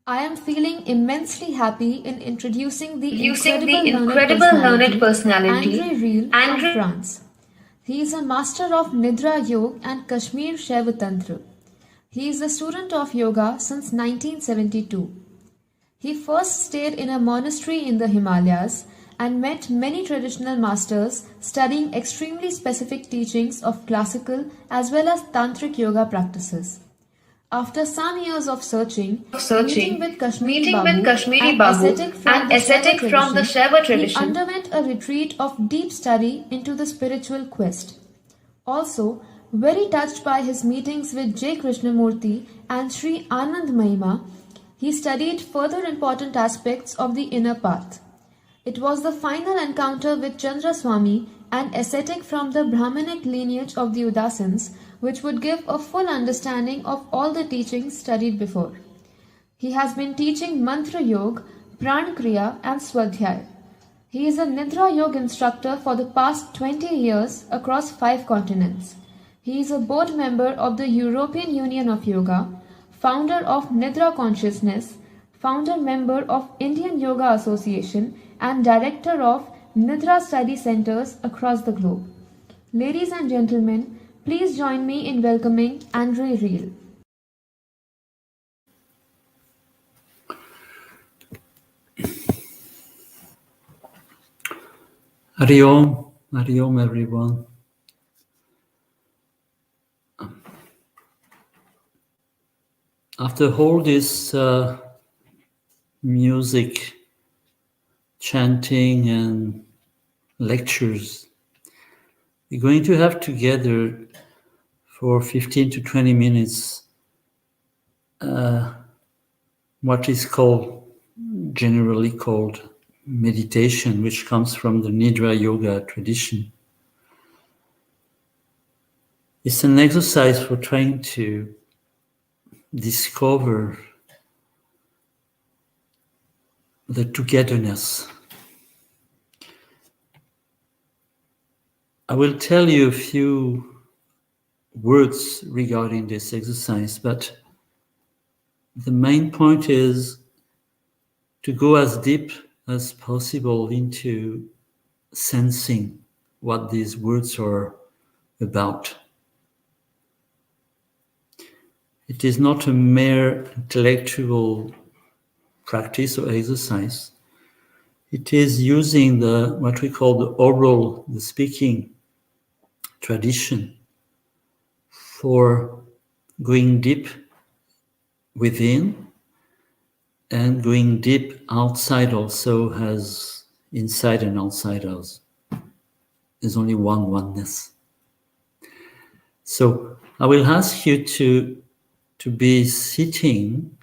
I am feeling immensely happy in introducing the Introducing incredible the learned incredible learned personality, personality, Andre Riehl from Andrew. France. He is a master of Nidra Yoga and Kashmir Shaiva Tantra. He is a student of yoga since 1972. He first stayed in a monastery in the Himalayas and met many traditional masters studying extremely specific teachings of classical as well as tantric yoga practices. After some years of searching, meeting with Kashmiri Meeting with Babu, Kashmiri an Babu, ascetic from an the Shaiva ascetic from the tradition, Shaiva he tradition, underwent a retreat of deep study into the spiritual quest. Also, very touched by his meetings with J. Krishnamurti and Sri Anand Mahima, he studied further important aspects of the inner path. It was the final encounter with Chandraswami, an ascetic from the Brahmanic lineage of the Udasins, which would give a full understanding of all the teachings studied before. He has been teaching Mantra Yoga, Pran Kriya, and Swadhyay. He is a Nidra Yoga instructor for the past 20 years across 5 continents. He is a board member of the European Union of Yoga, founder of Nidra Consciousness, founder member of Indian Yoga Association, and director of Nidra Study Centers across the globe. Ladies and gentlemen, please join me in welcoming Andre Riehl. Hari Om, Hari Om everyone. After all this music, chanting and lectures, we're going to have together for 15 to 20 minutes what is generally called meditation, which comes from the Nidra Yoga tradition. It's an exercise for trying to discover the togetherness. I will tell you a few words regarding this exercise, but the main point is to go as deep as possible into sensing what these words are about. It is not a mere intellectual practice or exercise. It is using what we call the speaking tradition for going deep within and going deep outside also, as inside and outside us. There's only one oneness. So I will ask you to be seated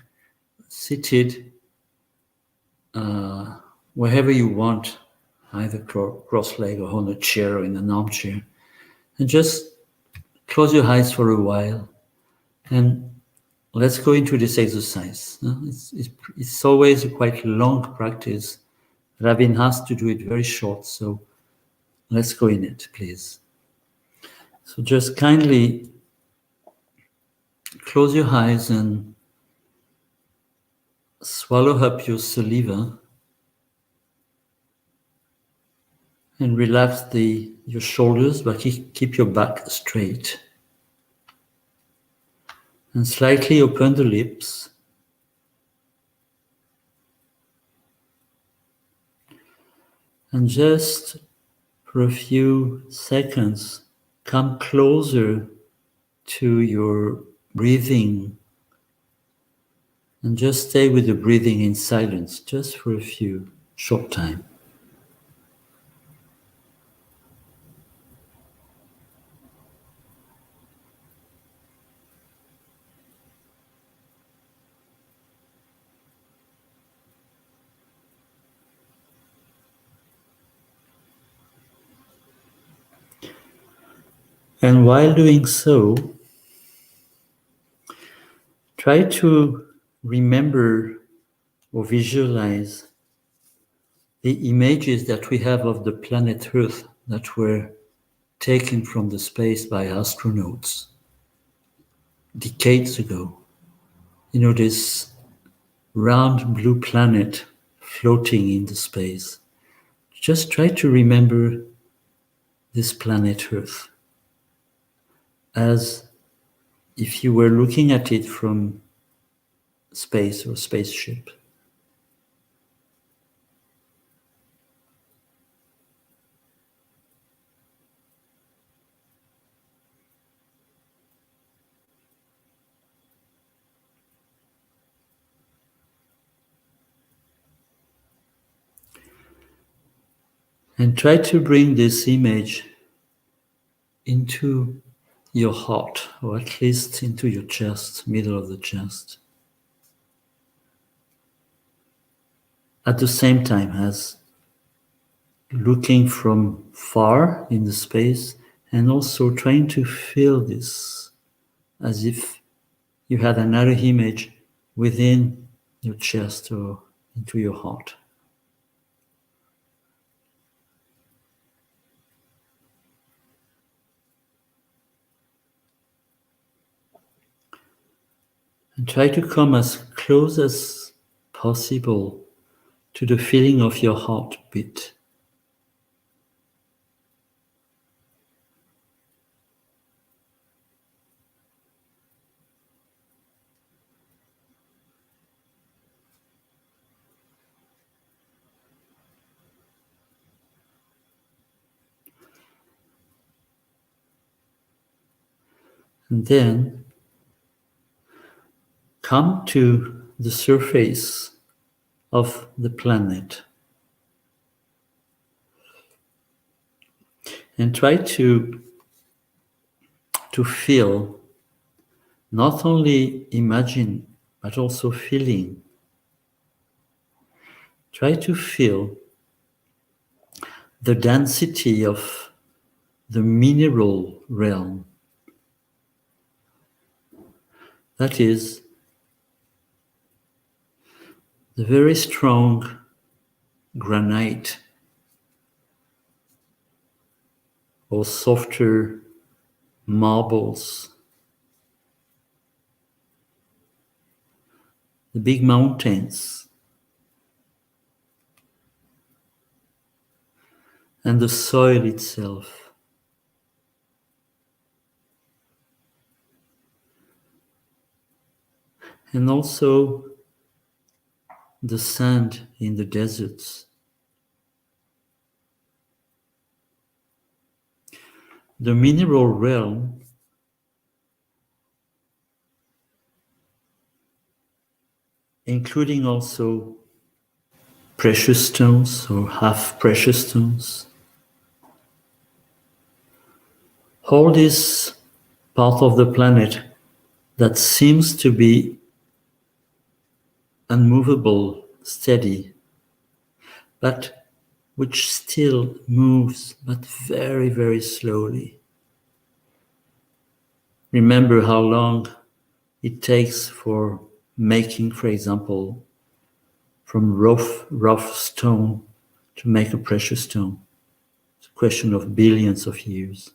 wherever you want, either cross-legged or on a chair or in an armchair, and just close your eyes for a while and let's go into this exercise. It's always a quite long practice, but I've been asked to do it very short, so let's go in it, please. So just kindly close your eyes and swallow up your saliva and relax your shoulders, but keep your back straight. And slightly open the lips. And just for a few seconds, come closer to your breathing and just stay with the breathing in silence, just for a few short time. And while doing so, try to remember or visualize the images that we have of the planet Earth that were taken from the space by astronauts decades ago. You know, this round blue planet floating in the space. Just try to remember this planet Earth as if you were looking at it from space or spaceship. And try to bring this image into your heart, or at least into your chest, middle of the chest. At the same time as looking from far in the space and also trying to feel this as if you had another image within your chest or into your heart. And try to come as close as possible to the feeling of your heartbeat. And then come to the surface of the planet and try to feel, not only imagine, but also feeling. Try to feel the density of the mineral realm. That is, the very strong granite or softer marbles, the big mountains, and the soil itself. And also the sand in the deserts. The mineral realm including also precious stones or half precious stones. All this part of the planet that seems to be unmovable, steady, but which still moves, but very, very slowly. Remember how long it takes for making, for example, from rough stone to make a precious stone. It's a question of billions of years.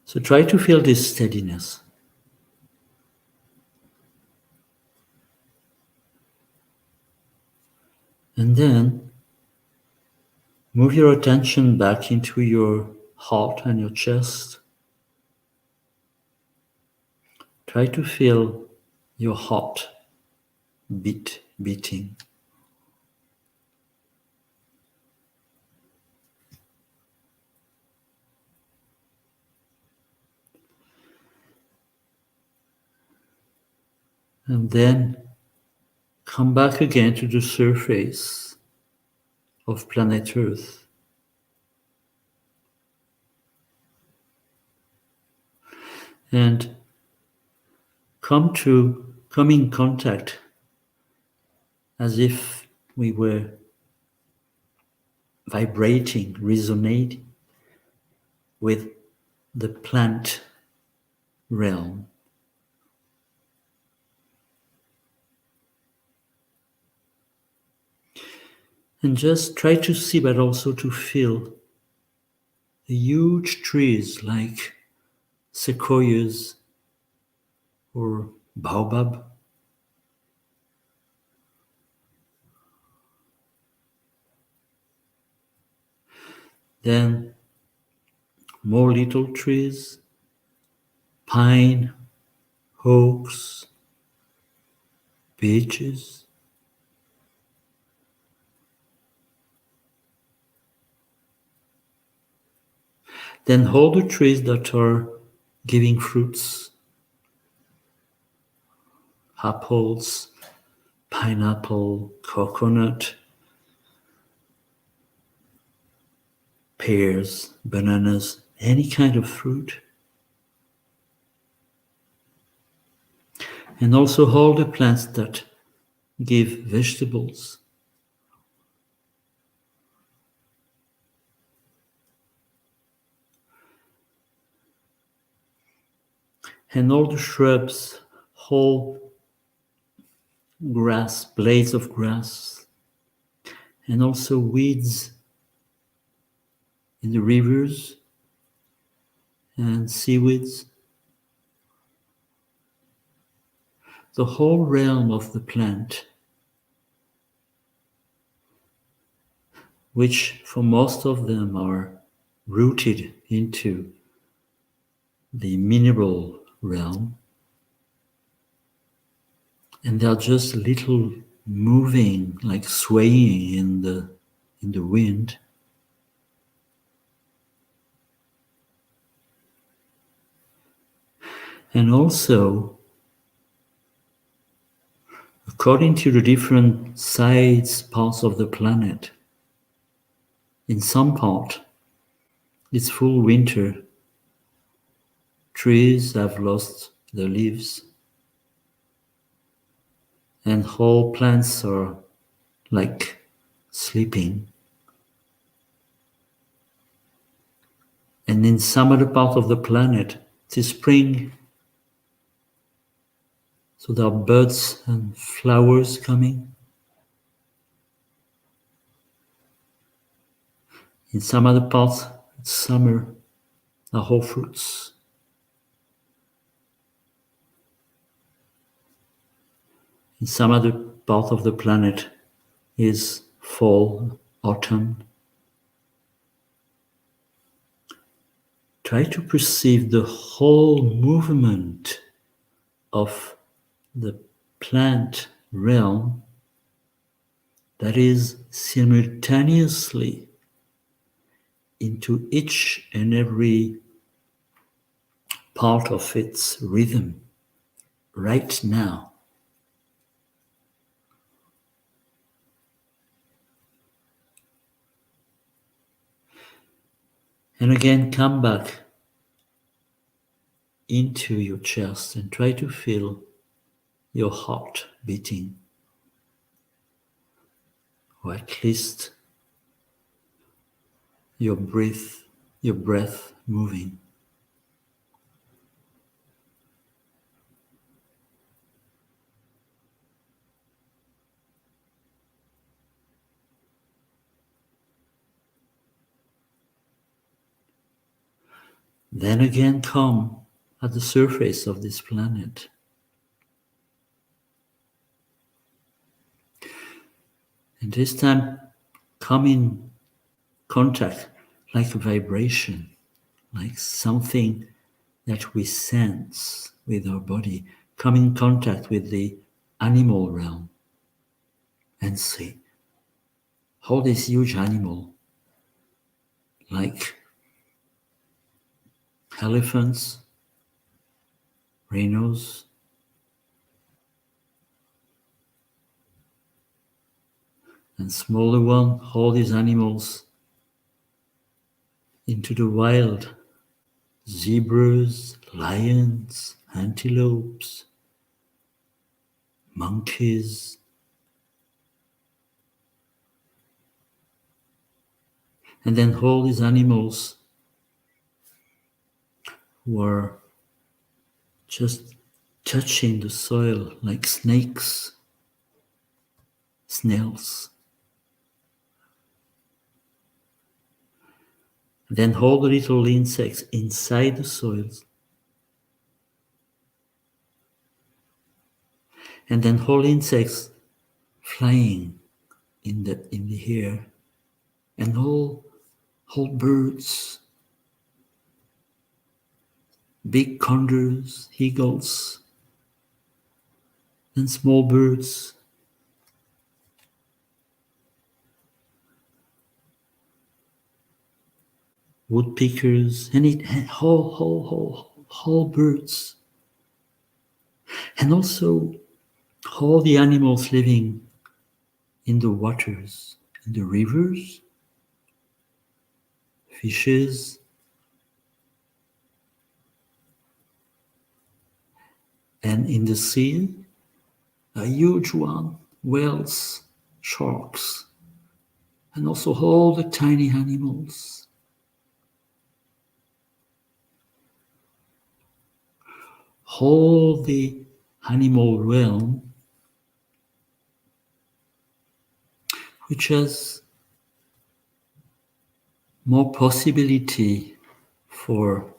So try to feel this steadiness. And then move your attention back into your heart and your chest. Try to feel your heart beating. And then come back again to the surface of planet Earth. And come in contact as if we were vibrating, resonating with the plant realm. And just try to see, but also to feel the huge trees like sequoias or baobab. Then more little trees, pine, oaks, beeches. Then all the trees that are giving fruits, apples, pineapple, coconut, pears, bananas, any kind of fruit. And also all the plants that give vegetables. And all the shrubs, whole grass, blades of grass, and also weeds in the rivers and seaweeds. The whole realm of the plant, which for most of them are rooted into the mineral realm, and they are just little moving, like swaying in the wind. And also, according to the different parts of the planet, in some part, it's full winter. Trees have lost their leaves, and whole plants are like sleeping. And in some other part of the planet, it is spring. So there are birds and flowers coming. In some other parts, it's summer, there are whole fruits. In some other part of the planet is fall, autumn. Try to perceive the whole movement of the plant realm that is simultaneously into each and every part of its rhythm right now. And again, come back into your chest and try to feel your heart beating, or at least your breath moving. Then again, come at the surface of this planet. And this time, come in contact like a vibration, like something that we sense with our body. Come in contact with the animal realm and see how this huge animal, like elephants, rhinos, and smaller one, all these animals into the wild, zebras, lions, antelopes, monkeys, and then all these animals were just touching the soil like snakes, snails. Then all the little insects inside the soils And then whole insects flying in the air, and whole birds, big condors, eagles, and small birds. Woodpeckers, and whole birds, and also all the animals living in the waters, in the rivers, fishes, and in the sea, a huge one, whales, sharks, and also all the tiny animals. All the animal realm, which has more possibility for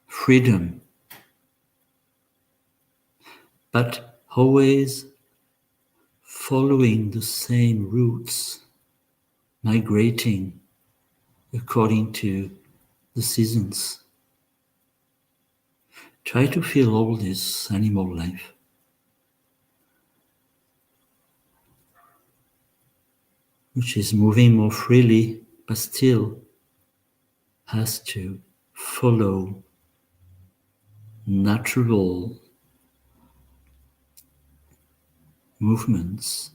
freedom, but always following the same routes, migrating according to the seasons. Try to feel all this animal life, which is moving more freely, but still has to follow natural movements,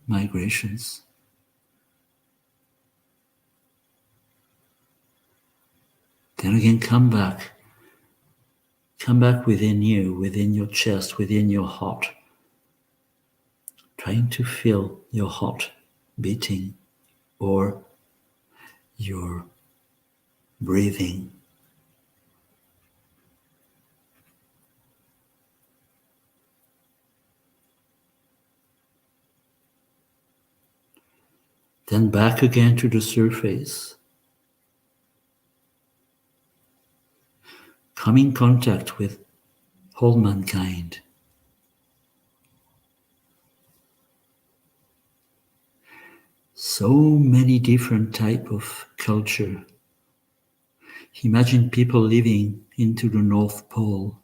migrations. Then again, come back within you, within your chest, within your heart, trying to feel your heart beating or your breathing. Then back again to the surface. Come in contact with whole mankind. So many different type of culture. Imagine people living into the North Pole,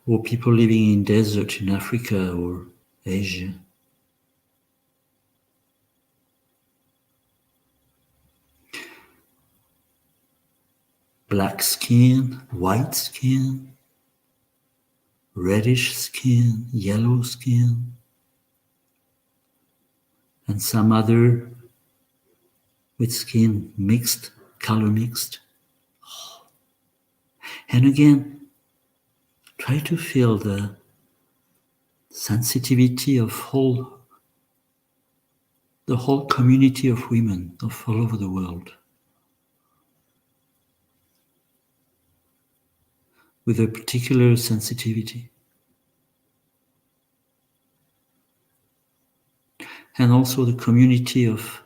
or people living in desert in Africa or Asia. Black skin, white skin, reddish skin, yellow skin, and some other with skin mixed, color mixed. And again, try to feel the sensitivity of the whole community of women of all over the world, with a particular sensitivity. And also the community of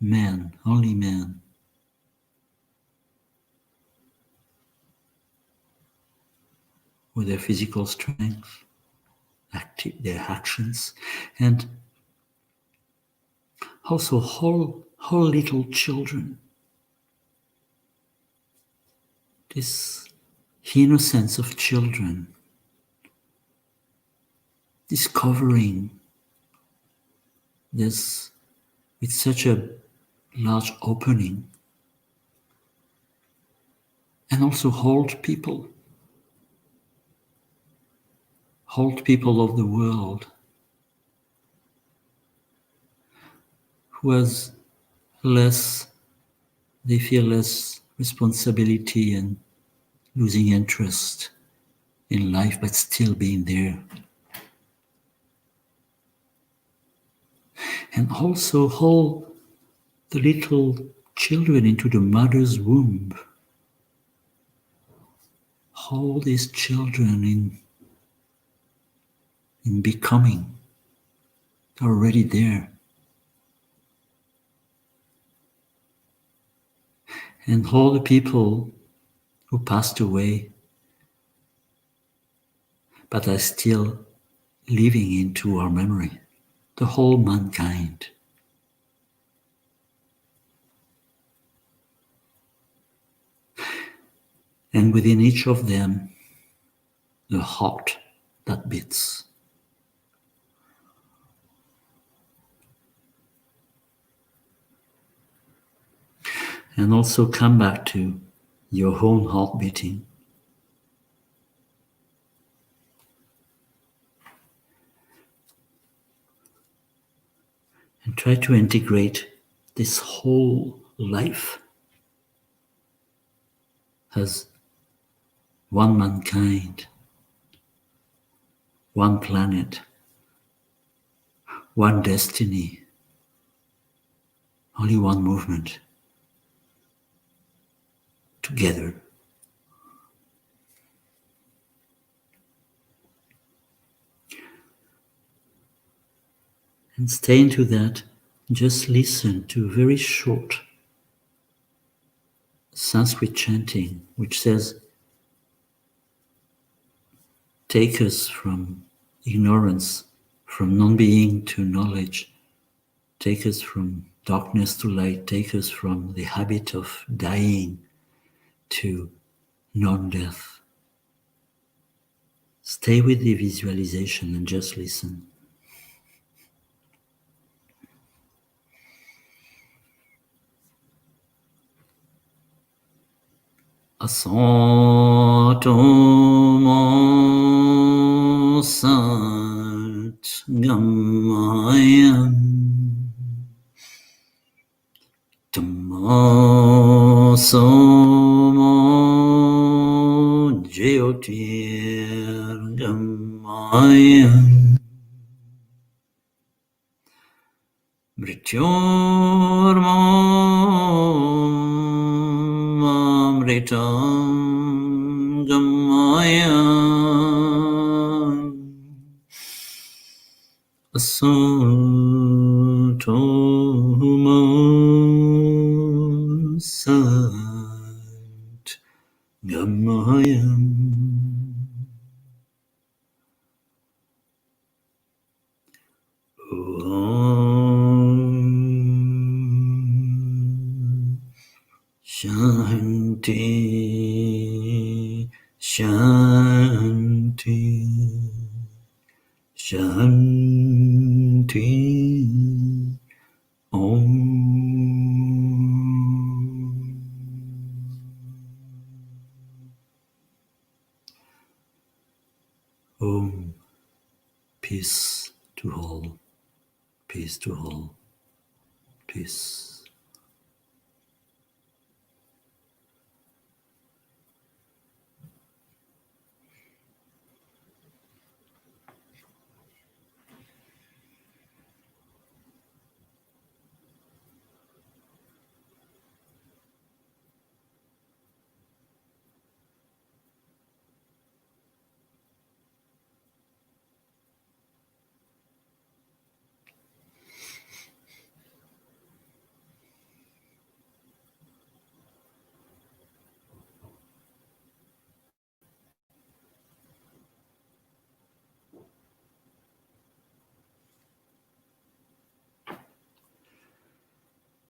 men, only men, with their physical strength, their actions, and also whole little children. This innocence of children, discovering this with such a large opening, and also old people of the world who has they feel less responsibility and losing interest in life, but still being there. And also hold the little children into the mother's womb. Hold these children in becoming, already there. And all the people who passed away, but are still living into our memory, the whole mankind. And within each of them, the heart that beats. And also come back to your own heart beating. And try to integrate this whole life as one mankind, one planet, one destiny, only one movement, together. And stay into that, just listen to a very short Sanskrit chanting, which says, take us from ignorance, from non-being to knowledge, take us from darkness to light, take us from the habit of dying to non-death. Stay with the visualization and just listen. Asato mo sat gamayam tamaso mo jyotir gamayam mrityurmamritam gamaya asato ma sat gamaya. Shanti, Shanti, Shanti, Om. Om, peace to all, peace to all, peace.